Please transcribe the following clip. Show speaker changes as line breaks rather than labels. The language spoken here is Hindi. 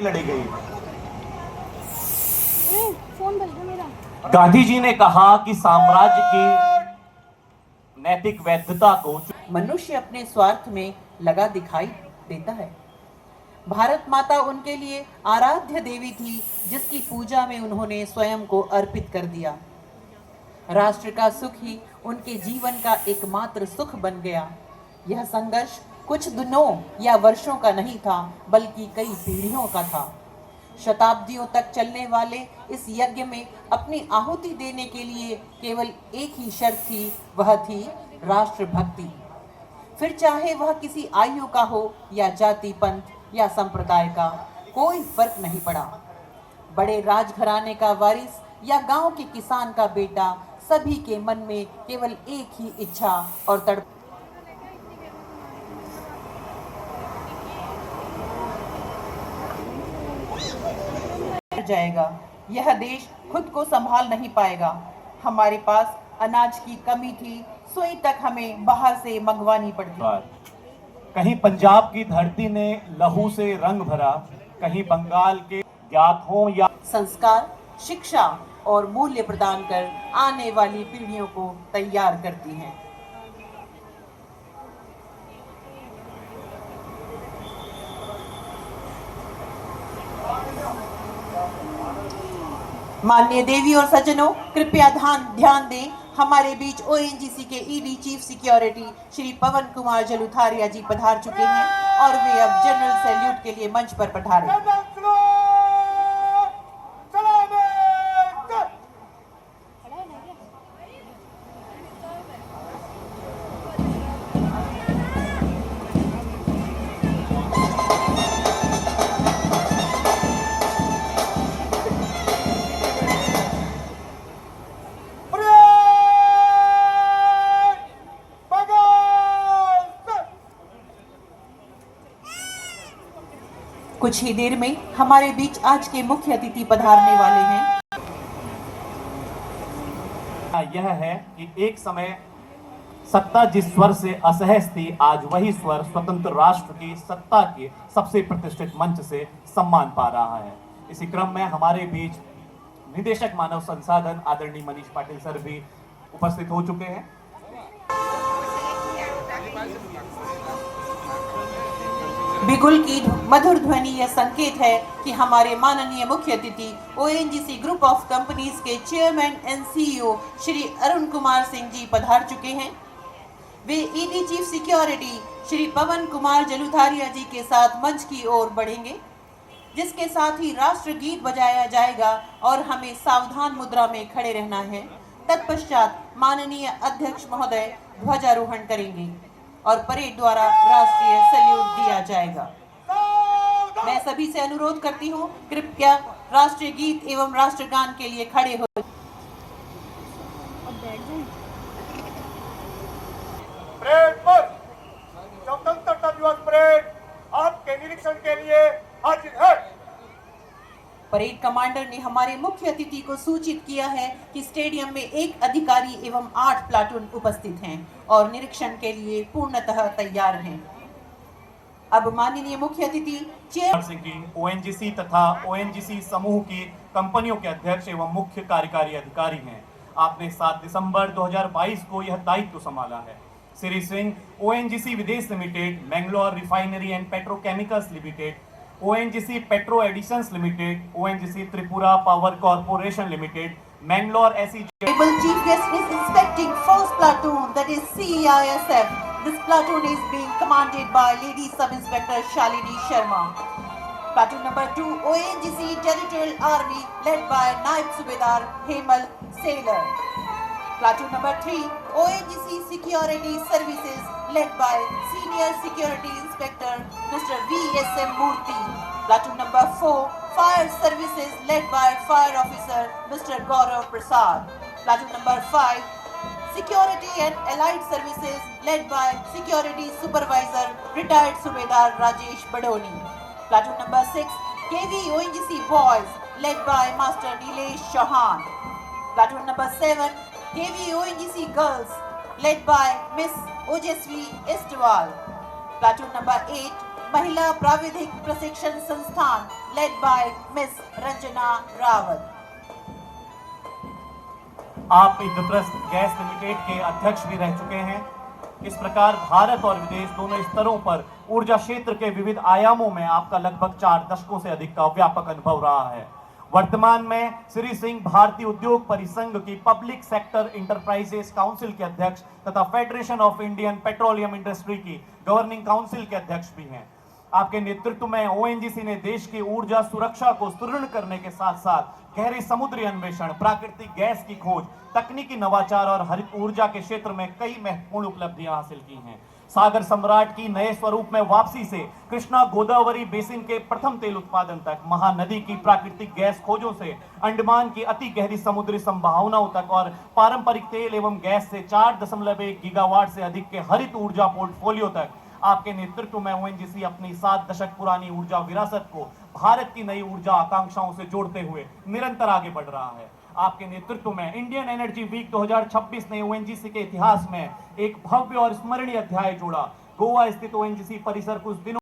लड़ी गई। गांधी जी ने कहा कि साम्राज्य की नैतिक वैधता को
मनुष्य अपने स्वार्थ में लगा दिखाई देता है। भारत माता उनके लिए आराध्य देवी थी, जिसकी पूजा में उन्होंने स्वयं को अर्पित कर दिया। राष्ट्र का सुख ही उनके जीवन का एकमात्र सुख बन गया। यह संघर्ष कुछ दिनों या वर्षों का नहीं था, बल्कि कई पीढ़ियों का था। शताब्दियों तक चलने वाले इस यज्ञ में अपनी आहुति देने के लिए केवल एक ही शर्त थी, वह थी राष्ट्रभक्ति। फिर चाहे वह किसी आयु का हो या जाति, पंथ या संप्रदाय का, कोई फर्क नहीं पड़ा। बड़े राजघराने का वारिस या गांव के किसान का बेटा, सभी के मन में केवल एक ही इच्छा और तड़प जाएगा। यह देश खुद को संभाल नहीं पाएगा। हमारे पास अनाज की कमी थी, सुई तक हमें बाहर से मंगवानी पड़ती।
कहीं पंजाब की धरती ने लहू से रंग भरा, कहीं बंगाल के ज्ञात हो या
संस्कार, शिक्षा और मूल्य प्रदान कर आने वाली पीढ़ियों को तैयार करती हैं। माननीय देवी और सज्जनों, कृपया ध्यान दें। हमारे बीच ओएनजीसी के ED chief security Shri Pawan Kumar Jaluthariya जी पधार चुके हैं और वे अब जनरल सैल्यूट के लिए मंच पर पधारे। कुछ ही देर में हमारे बीच आज के मुख्य अतिथि पधारने वाले हैं।
यह है कि एक समय सत्ता जिस स्वर से असहज थी, आज वही स्वर स्वतंत्र राष्ट्र की सत्ता के सबसे प्रतिष्ठित मंच से सम्मान पा रहा है। इसी क्रम में हमारे बीच निदेशक मानव संसाधन आदरणीय मनीष पाटिल सर भी उपस्थित हो चुके हैं।
बिगुल की मधुर ध्वनि यह संकेत है कि हमारे माननीय मुख्य अतिथि ओएनजीसी ग्रुप ऑफ कंपनीज के chairman and CEO Shri Arun Kumar Singh ji पधार चुके हैं। वे ED chief security Shri Pawan Kumar Jaluthariya ji के साथ मंच की ओर बढ़ेंगे, जिसके साथ ही राष्ट्र गीत बजाया जाएगा और हमें सावधान मुद्रा में खड़े रहना है। तत्पश्चात माननीय अध्यक्ष महोदय ध्वजारोहण करेंगे और परेड द्वारा राष्ट्रीय सैल्यूट दिया जाएगा। मैं सभी से अनुरोध करती हूँ, कृपया राष्ट्रीय गीत एवं राष्ट्रगान के लिए खड़े हो।
परेड पर स्वतंत्रता दिवस परेड आपके निरीक्षण के लिए हाजिर है।
परेड कमांडर ने हमारे मुख्य अतिथि को सूचित किया है कि स्टेडियम में एक अधिकारी एवं 8 प्लाटून उपस्थित हैं और निरीक्षण के लिए पूर्णतः तैयार हैं। अब माननीय मुख्य अतिथि
चेयरमैन ओएनजीसी तथा ओएनजीसी समूह की कंपनियों के अध्यक्ष एवं मुख्य कार्यकारी अधिकारी हैं। आपने 7 दिसंबर 2022 को यह दायित्व संभाला है। Shri Singh ONGC Videsh Limited, Mangalore Refinery and Petrochemicals Limited, ONGC Petro Additions Limited, ONGC Tripura Power Corporation Limited, Mangalore एसी
Chief Guest is inspecting first platoon, that is CISF. This platoon is being commanded by Lady Sub-Inspector Shalini Sharma. Platoon number 2, ONGC Territorial Army, led by Naib Subedar Hemal Sailor. Platoon number 3, ONGC Security Services, led by Senior Security Inspector Mr. VSM Murthy. Platoon number 4, Fire Services, led by Fire Officer Mr. Gaurav Prasad. Platoon number 5, Security and Allied Services, led by Security Supervisor Retired Subedar Rajesh Badoni. Platoon number 6, KV ONGC Boys, led by Master Nilesh Chauhan. Platoon number 7, KV ONGC Girls, led by Miss Ojasvi Estival. Platoon number 8, Mahila Pravidhik Prashikshan Sansthan led by Miss Ranjana Rawat.
आप इंद्रप्रस्थ गैस लिमिटेड के अध्यक्ष भी रह चुके हैं। इस प्रकार भारत और विदेश दोनों स्तरों पर ऊर्जा क्षेत्र के विविध आयामों में आपका लगभग 4 दशकों से अधिक का व्यापक अनुभव रहा है। वर्तमान में श्री सिंह भारतीय उद्योग परिसंघ की पब्लिक सेक्टर इंटरप्राइजेस काउंसिल के अध्यक्ष तथा federation of Indian petroleum industry की गवर्निंग काउंसिल के अध्यक्ष भी हैं। आपके नेतृत्व में ओएनजीसी ने देश की ऊर्जा सुरक्षा को सुदृढ़ करने के साथ साथ गहरे समुद्री अन्वेषण, प्राकृतिक गैस की खोज, तकनीकी नवाचार और हरित ऊर्जा के क्षेत्र में कई महत्वपूर्ण उपलब्धियां हासिल की हैं। सागर सम्राट की नए स्वरूप में वापसी से कृष्णा गोदावरी बेसिन के प्रथम तेल उत्पादन तक, महानदी की प्राकृतिक गैस खोजों से अंडमान की अति गहरी समुद्री संभावनाओं तक और पारंपरिक तेल एवं गैस से 4.1 गीगावाट से अधिक के हरित ऊर्जा पोर्टफोलियो तक आपके नेतृत्व में ओएनजीसी अपनी 7 दशक पुरानी ऊर्जा विरासत को भारत की नई ऊर्जा आकांक्षाओं से जोड़ते हुए निरंतर आगे बढ़ रहा है। आपके नेतृत्व में इंडियन एनर्जी वीक 2026 ने ओएनजीसी के इतिहास में एक भव्य और स्मरणीय अध्याय जोड़ा। गोवा स्थित ओएनजीसी परिसर कुछ दिनों